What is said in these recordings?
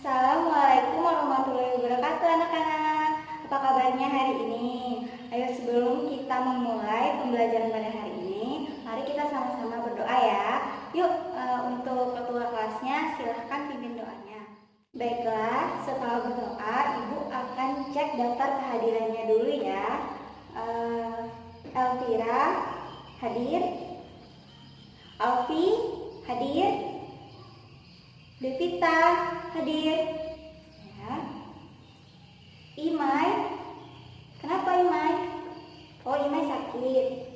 Assalamualaikum warahmatullahi wabarakatuh anak-anak. Apa kabarnya hari ini? Ayo sebelum kita memulai pembelajaran pada hari ini, mari kita sama-sama berdoa ya. Yuk, untuk ketua kelasnya silahkan pimpin doanya. Baiklah, setelah berdoa, Ibu akan cek daftar kehadirannya dulu ya. Elvira hadir, Alfi hadir, Devita hadir ya. Imai, kenapa Imai? Oh, Imai sakit.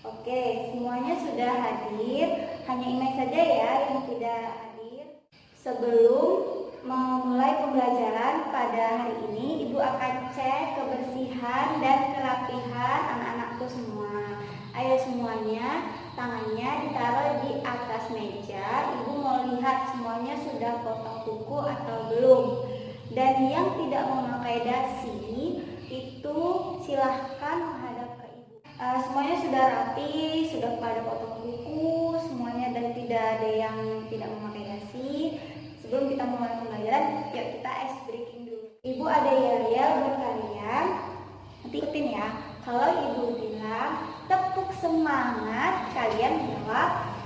Oke, semuanya sudah hadir, hanya Imai saja ya yang tidak hadir. Sebelum memulai pembelajaran pada hari ini, Ibu akan cek kebersihan dan kerapihan anak-anakku semua. Ayo semuanya, tangannya ditaruh di atas meja. Ibu mau lihat semuanya sudah potong kuku atau belum. Dan yang tidak memakai dasi itu silahkan menghadap ke Ibu. Semuanya sudah rapi, sudah pada potong kuku semuanya, dan tidak ada yang tidak memakai dasi. Sebelum kita mulai pembelajaran, yuk kita ice breaking dulu. Ibu ada yel-yel buat kalian. Nanti ikutin ya. Kalau Ibu bilang tepuk semangat, kalian jawab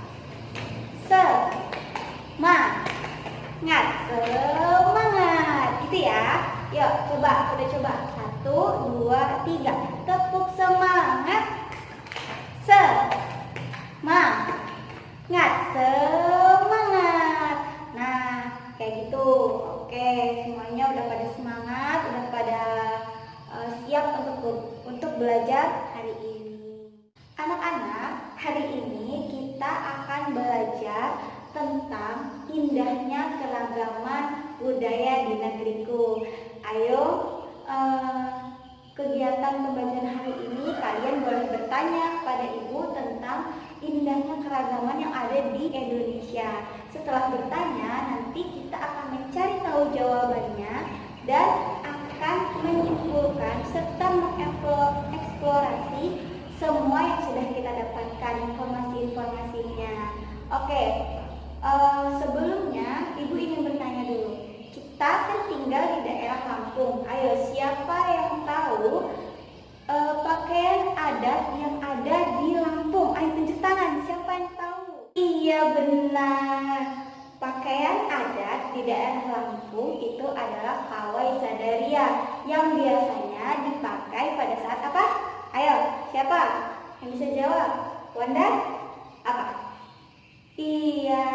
semangat, semangat, gitu ya. Yuk coba, kita coba 1, 2, 3. Tepuk semangat, semangat, semangat. Nah, kayak gitu. Oke, semuanya udah pada semangat, udah pada siap untuk belajar hari ini. Anak-anak, hari ini kita akan belajar tentang indahnya keragaman budaya di negeriku. Ayo, kegiatan pembelajaran hari ini kalian boleh bertanya kepada Ibu tentang indahnya keragaman yang ada di Indonesia. Setelah bertanya, nanti kita akan mencari tahu jawabannya dan akan menyimpulkan serta mengeksplorasi semua yang sudah kita dapatkan informasi-informasinya. Oke, sebelumnya Ibu ingin bertanya dulu. Kita kan tinggal di daerah Lampung. Ayo, siapa yang tahu pakaian adat yang ada di Lampung? Ayo tunjuk tangan, siapa yang tahu? Iya benar. Pakaian adat di daerah Lampung itu adalah kawai sadaria yang biasanya dipakai pada saat apa? Ayo, siapa yang bisa jawab? Wanda? Apa? Iya,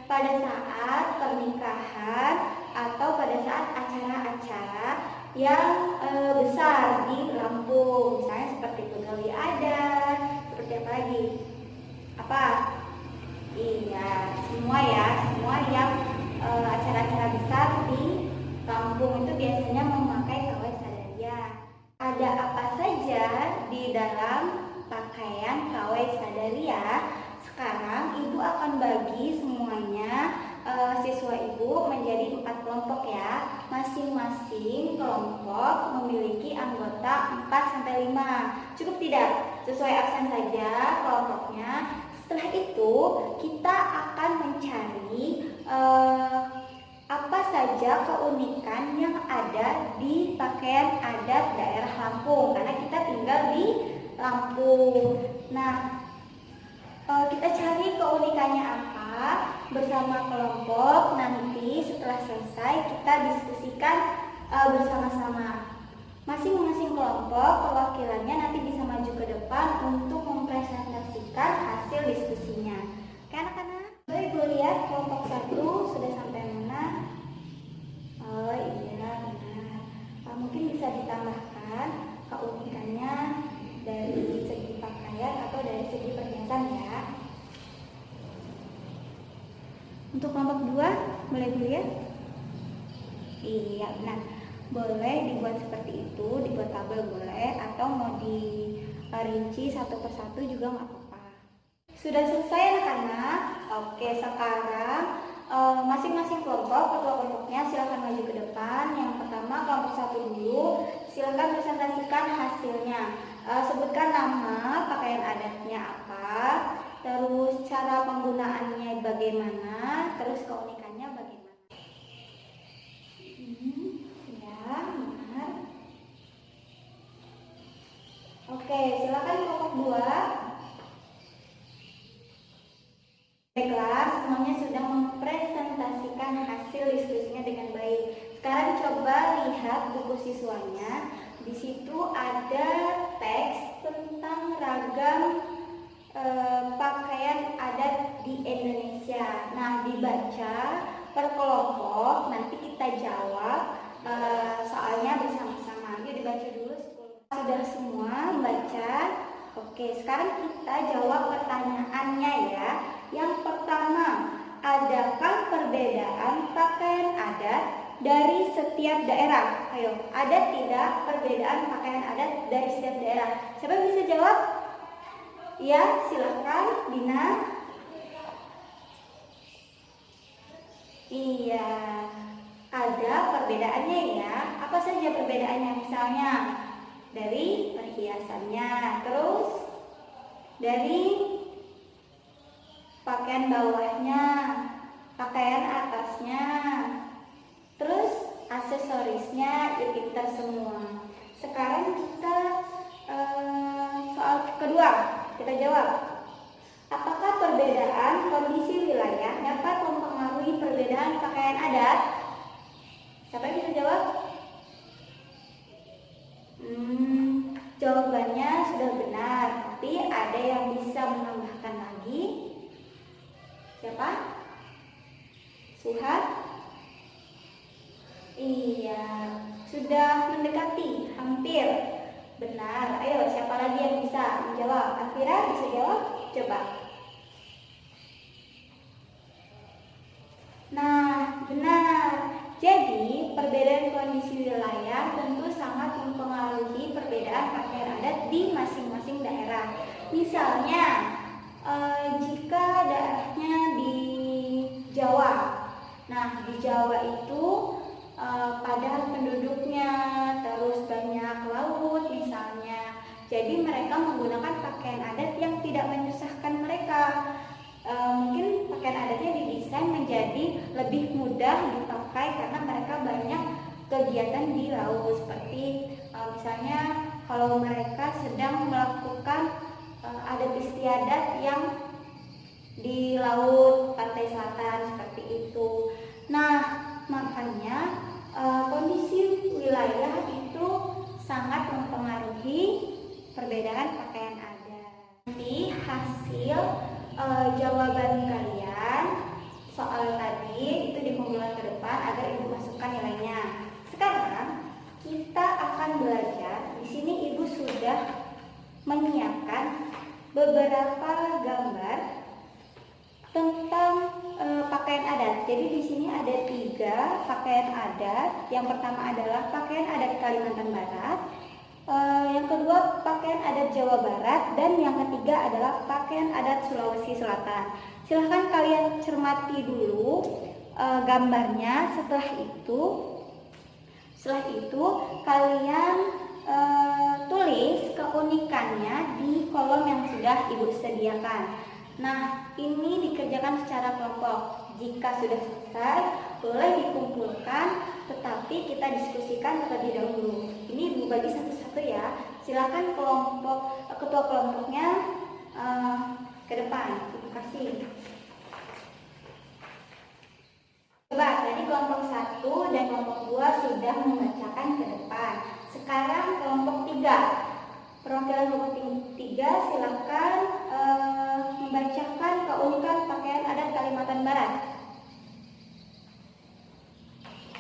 pada saat pernikahan atau pada saat acara-acara yang besar di Lampung, misalnya seperti pegawai adat, seperti apa lagi? Apa? Iya, semua ya, semua yang acara-acara besar di Lampung itu biasanya memakai kawai sadaria. Ada apa saja di dalam pakaian kawai sadaria? Sekarang Ibu akan bagi semuanya siswa Ibu menjadi 4 kelompok ya. Masing-masing kelompok memiliki anggota 4-5. Cukup tidak? Sesuai absen saja kelompoknya. Setelah itu kita akan mencari apa saja keunikan yang ada di pakaian adat daerah Lampung, karena kita tinggal di Lampung. Nah, kita cari keunikannya apa bersama kelompok. Nanti setelah selesai kita diskusikan bersama-sama. Masing-masing kelompok perwakilannya nanti bisa maju ke depan untuk mempresentasikan hasil diskusinya. Oke anak-anak, boleh Ibu lihat kelompok 1 sudah sampai mana? Oh iya benar. Mungkin bisa ditambahkan keunikannya dari segi pakaian atau dari segi perhiasan ya. Untuk kelompok 2 boleh Ibu lihat? Iya benar. Boleh dibuat seperti itu, dibuat tabel boleh, atau mau dirinci satu persatu juga nggak apa-apa. Sudah selesai anak-anak? Oke, sekarang masing-masing kelompok, ketua kelompoknya silakan maju ke depan. Yang pertama kelompok 1 dulu, silakan presentasikan hasilnya. Sebutkan nama pakaian adatnya apa, terus cara penggunaannya bagaimana. bagaimana, terus keunikannya bagaimana. Ya, benar. Oke, silakan kelompok 2. Baiklah, semuanya sudah mempresentasikan hasil diskusinya dengan baik. Sekarang coba lihat buku siswanya. Di situ ada teks tentang ragam pakaian adat di Indonesia. Nah, dibaca per kelompok, nanti kita jawab soalnya bersama-sama. Yuk dibaca dulu. Sudah semua baca? Oke, sekarang kita jawab pertanyaannya ya. Yang pertama, adakah perbedaan pakaian adat dari setiap daerah? Ayo, ada tidak perbedaan pakaian adat dari setiap daerah? Siapa yang bisa jawab? Ya, silahkan Dina. Iya, ada perbedaannya ya. Apa saja perbedaannya? Misalnya dari perhiasannya, terus dari pakaian bawahnya, pakaian atasnya, terus aksesorisnya, ya pintar semua. Sekarang kita soal kedua, kita jawab. Apakah perbedaan kondisi wilayah dapat mempengaruhi perbedaan pakaian adat? Siapa yang bisa jawab? Jawabannya sudah benar, tapi ada yang bisa menambahkan lagi. Siapa? Suhat? Iya, sudah mendekati, hampir. Benar. Ayo, siapa lagi yang bisa menjawab? Afira bisa jawab? Coba. Nah, benar. Jadi, perbedaan kondisi wilayah tentu sangat mempengaruhi perbedaan pakaian adat di masing-masing daerah. Misalnya, jika daerahnya di Jawa, nah di Jawa itu padat penduduknya, terus banyak laut misalnya. Jadi mereka menggunakan pakaian adat yang tidak menyusahkan mereka. Mungkin pakaian adatnya didesain menjadi lebih mudah dipakai karena mereka banyak kegiatan di laut, seperti misalnya kalau mereka sedang melakukan adat istiadat yang di laut pantai selatan seperti itu. Nah, makanya kondisi wilayah itu sangat mempengaruhi perbedaan pakaian adat. Nanti hasil jawaban kalian soal tadi itu dikumpulkan ke depan agar ibu masukkan nilainya. Sekarang kita akan belajar. Di sini ibu sudah menyiapkan beberapa gambar tentang pakaian adat. Jadi di sini ada 3 pakaian adat. Yang pertama adalah pakaian adat Kalimantan Barat. Yang kedua pakaian adat Jawa Barat, dan yang ketiga adalah pakaian adat Sulawesi Selatan. Silahkan kalian cermati dulu gambarnya. Setelah itu kalian tulis keunikannya di kolom yang sudah ibu sediakan. Nah, ini dikerjakan secara kelompok. Jika sudah selesai, boleh dikumpulkan, tetapi kita diskusikan terlebih dahulu. Ini ibu bagi satu-satu ya. Silakan ketua kelompoknya ke depan. Terima kasih. Coba, tadi kelompok 1 dan kelompok 2 sudah membacakan ke depan. Sekarang kelompok 3. Perwakilan kelompok 3 silakan membacakan keunikan pakaian adat Kalimantan Barat.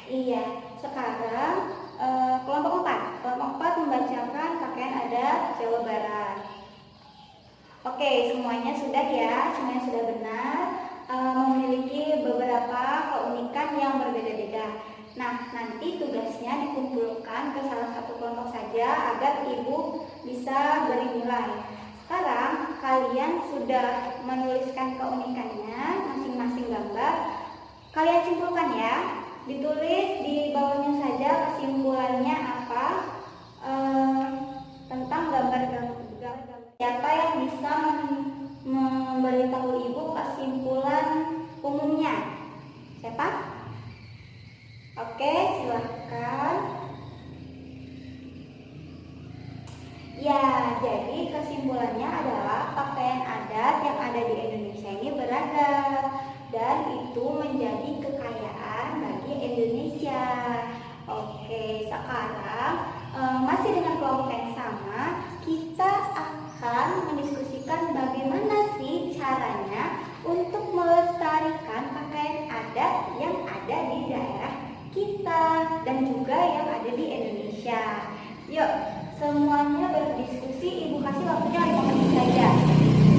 Iya, sekarang kelompok 4. Kelompok 4 membacakan pakaian adat Jawa Barat. Oke, semuanya sudah ya, semuanya sudah benar. Memiliki beberapa keunikan yang berbeda-beda. Nah, nanti tugasnya dikumpulkan ke salah satu kelompok saja agar ibu bisa beri nilai. Sekarang kalian sudah menuliskan keunikannya masing-masing gambar. Kalian simpulkan ya. Ditulis di bawahnya saja kesimpulannya apa tentang gambar-gambar. Siapa yang bisa memberitahu ibu kesimpulan ada di Indonesia ini beragam dan itu menjadi kekayaan bagi Indonesia. Oke, sekarang masih dengan kelompok yang sama, kita akan mendiskusikan bagaimana sih caranya untuk melestarikan pakaian adat yang ada di daerah kita dan juga yang ada di Indonesia. Yuk, semuanya berdiskusi. Ibu kasih waktunya 5 menit saja.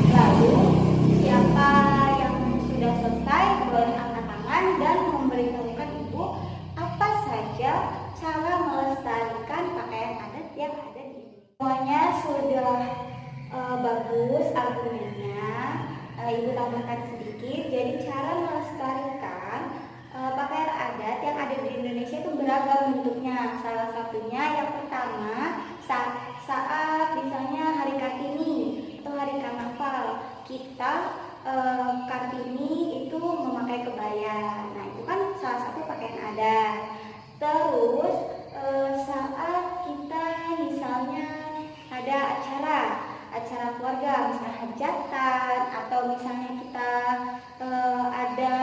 Lalu, siapa yang sudah selesai boleh angkat tangan dan memberitahukan ibu apa saja cara melestarikan pakaian adat yang ada di Indonesia. Semuanya sudah bagus argumennya. Ibu tambahkan sedikit. Jadi cara melestarikan pakaian adat yang ada di Indonesia itu beragam bentuknya. Salah satunya yang pertama saat misalnya hari Kartini atau hari Karnaval, kita Kartini itu memakai kebaya. Nah, itu kan salah satu pakaian adat. Terus saat kita misalnya ada acara keluarga, misalnya hajatan atau misalnya kita ada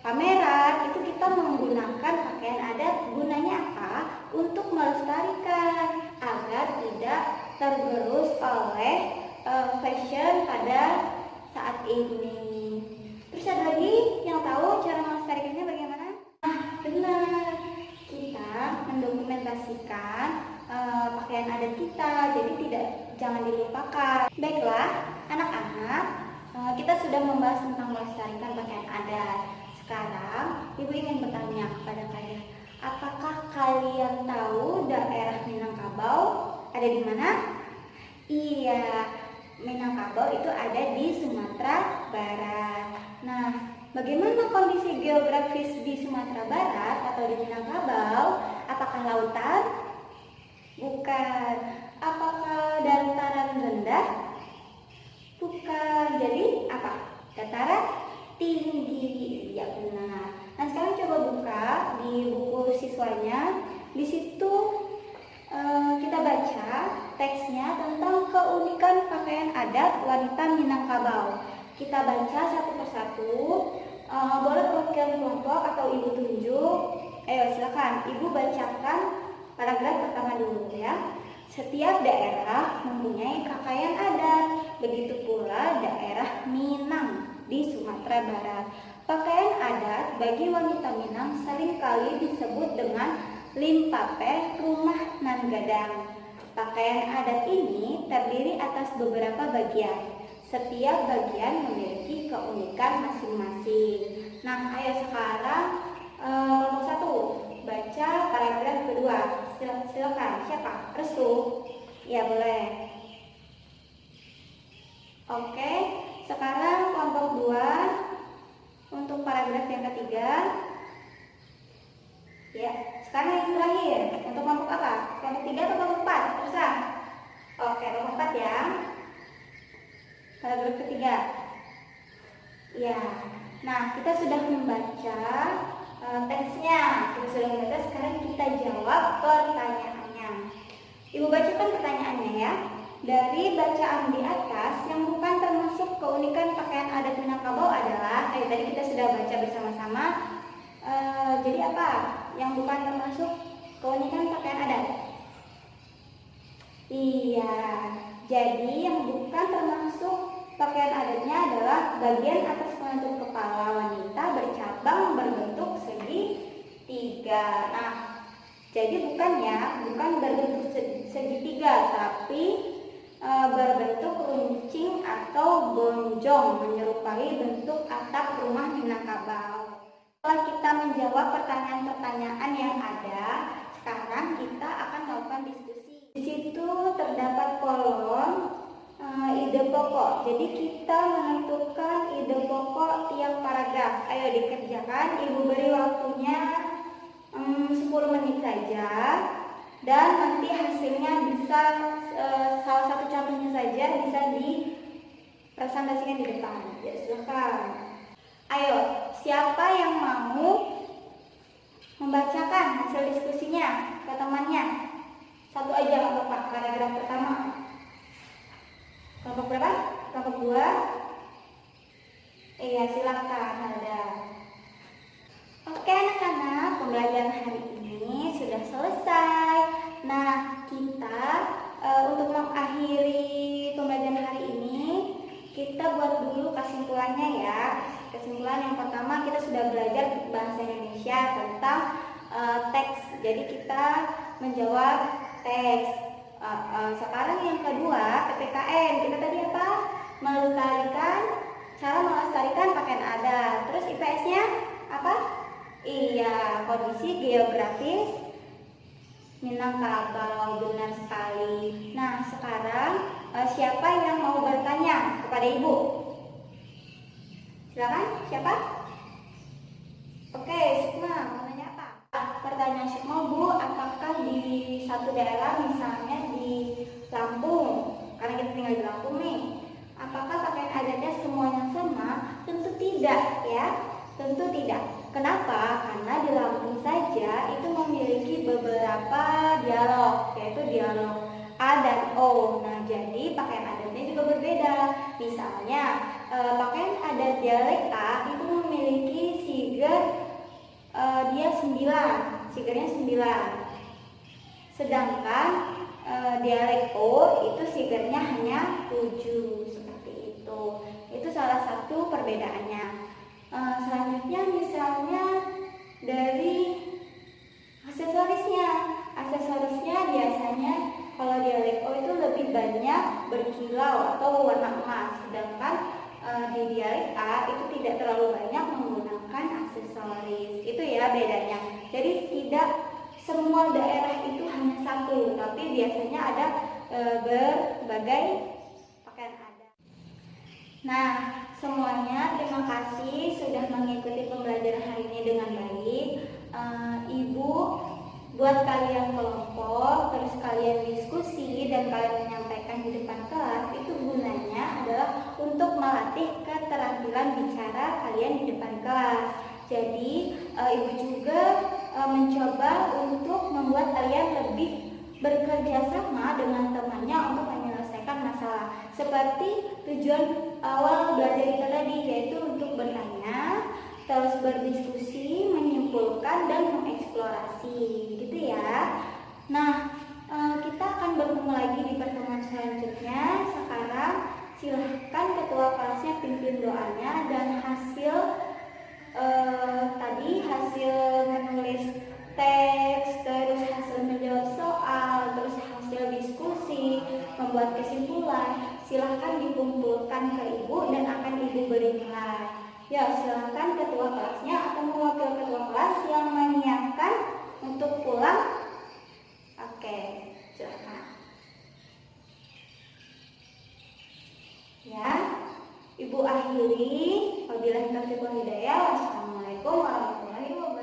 pameran, itu kita menggunakan pakaian adat. Gunanya apa? Untuk melestarikan agar tidak tergerus oleh fashion pada saat ini. Terus ada lagi yang tahu cara melestarikannya bagaimana? Nah, benar, kita mendokumentasikan pakaian adat kita, jadi jangan dilupakan. Baiklah, anak-anak, kita sudah membahas tentang melestarikan pakaian adat. Sekarang, ibu ingin bertanya kepada kalian, apakah kalian tahu daerah Minangkabau ada di mana? Iya, Minangkabau itu ada di Sumatera Barat. Nah, bagaimana kondisi geografis di Sumatera Barat atau di Minangkabau? Apakah lautan? Bukan. Apakah dataran rendah? Bukan. Jadi apa? Dataran tinggi. Ya, benar. Nah, sekarang coba buka di buku siswanya. Di situ kita baca teksnya tentang keunikan pakaian adat wanita Minangkabau. Kita baca satu persatu. Boleh perwakilan kelompok atau ibu tunjuk. Ayo, silakan. Ibu bacakan paragraf pertama dulu ya. Setiap daerah mempunyai pakaian adat. Begitu pula daerah Minang di Sumatera Barat. Pakaian adat bagi wanita Minang seringkali disebut dengan limpape rumah nan gadang. Pakaian adat ini terdiri atas beberapa bagian. Setiap bagian memiliki keunikan masing-masing. Nah, ayo sekarang kelompok 1 baca paragraf kedua. Silakan. Siapa? Restu? Ya, boleh. Oke, sekarang kelompok 2 untuk paragraf yang ketiga. Ya, sekarang yang terakhir. Untuk kelompok apa? Kelompok 3 atau kelompok 4? Terserah. Oke, kelompok 4 ya. Paragraf ketiga. Ya. Nah, kita sudah membaca teksnya. Kita sudah membaca, sekarang kita jawab pertanyaannya. Ibu bacakan pertanyaannya ya. Dari bacaan di atas, yang bukan termasuk keunikan pakaian adat Minangkabau adalah, tadi kita sudah baca bersama-sama. Jadi apa yang bukan termasuk keunikan pakaian adat? Iya, jadi yang bukan termasuk pakaian adatnya adalah bagian atas penutup kepala wanita bercabang berbentuk segitiga. Nah, jadi bukan berbentuk segitiga, tapi berbentuk runcing atau gonjong menyerupai bentuk atap rumah Minangkabau. Setelah kita menjawab pertanyaan-pertanyaan yang ada, sekarang kita akan melakukan diskusi. Di situ terdapat kolom ide pokok. Jadi kita menentukan ide pokok tiap paragraf. Ayo dikerjakan. Ibu beri waktunya 10 menit saja. Dan nanti hasilnya bisa salah satu contohnya saja bisa dipresentasikan di depan. Ya, silakan. Ayo, siapa yang mau membacakan hasil diskusinya ke temannya? Satu aja untuk paragraf pertama. Kelompok berapa? Kelompok 2. Iya, silakan ada. Oke anak-anak, pembelajaran hari ini sudah selesai. Nah, kita untuk mengakhiri pembelajaran hari ini, kita buat dulu kesimpulannya ya. Kesimpulan yang pertama, kita sudah belajar bahasa Indonesia tentang teks. Jadi kita menjawab teks. Sekarang yang kedua, PPKN. Kita tadi apa? Melestarikan, cara melestarikan pakaian adat. Terus IPS-nya apa? Iya, kondisi geografis Minangkabau, benar sekali. Nah, sekarang siapa yang mau bertanya kepada Ibu? Silakan, siapa? Oke, Sukma, mau nanya apa? Pertanyaan Sukma, Bu, apakah di satu daerah, misalnya di Lampung, karena kita tinggal di Lampung nih, apakah pakaian adatnya semuanya sama? Tentu tidak, ya. Tentu tidak. Kenapa? Karena di Lampung saja itu memiliki beberapa dialog, yaitu dialog A dan O. Nah, jadi pakaian adatnya juga berbeda. Misalnya, pakaian adat dialek A itu memiliki siger dia 9, sigernya 9. Sedangkan dialek O itu sigernya hanya 7, seperti itu. Itu salah satu perbedaannya. Selanjutnya misalnya dari aksesorisnya. Aksesorisnya biasanya kalau dialek O itu lebih banyak berkilau atau warna emas, sedangkan di dialek A itu tidak terlalu banyak menggunakan aksesoris. Itu ya bedanya. Jadi tidak semua daerah itu hanya satu, tapi biasanya ada berbagai pakaian adat. Nah, semuanya terima kasih sudah mengikuti pembelajaran hari ini dengan baik. Ibu buat kalian kelompok, terus kalian diskusi dan kalian menyampaikan di depan kelas, itu gunanya adalah untuk melatih keterampilan bicara kalian di depan kelas. Jadi ibu juga mencoba untuk membuat kalian lebih bekerja sama dengan temannya untuk menyelesaikan masalah. Seperti tujuan awal belajar kita tadi, yaitu untuk bertanya, terus berdiskusi, menyimpulkan, dan mengeksplorasi, gitu ya. Nah, kita akan bertemu lagi di pertemuan selanjutnya. Sekarang silahkan ketua kelasnya pimpin doanya, dan hasil tadi hasil menulis teks, terus hasil menjawab soal, terus hasil diskusi, membuat kesimpulan, silahkan dikumpulkan ke ibu dan akan ibu beri nilai. Ya, silahkan ketua kelasnya atau mewakil ketua kelas yang menyiapkan untuk pulang. Oke, silahkan. Ya, ibu akhiri. Wabillahi taufiq wal hidayah. Wassalamualaikum warahmatullahi wabarakatuh.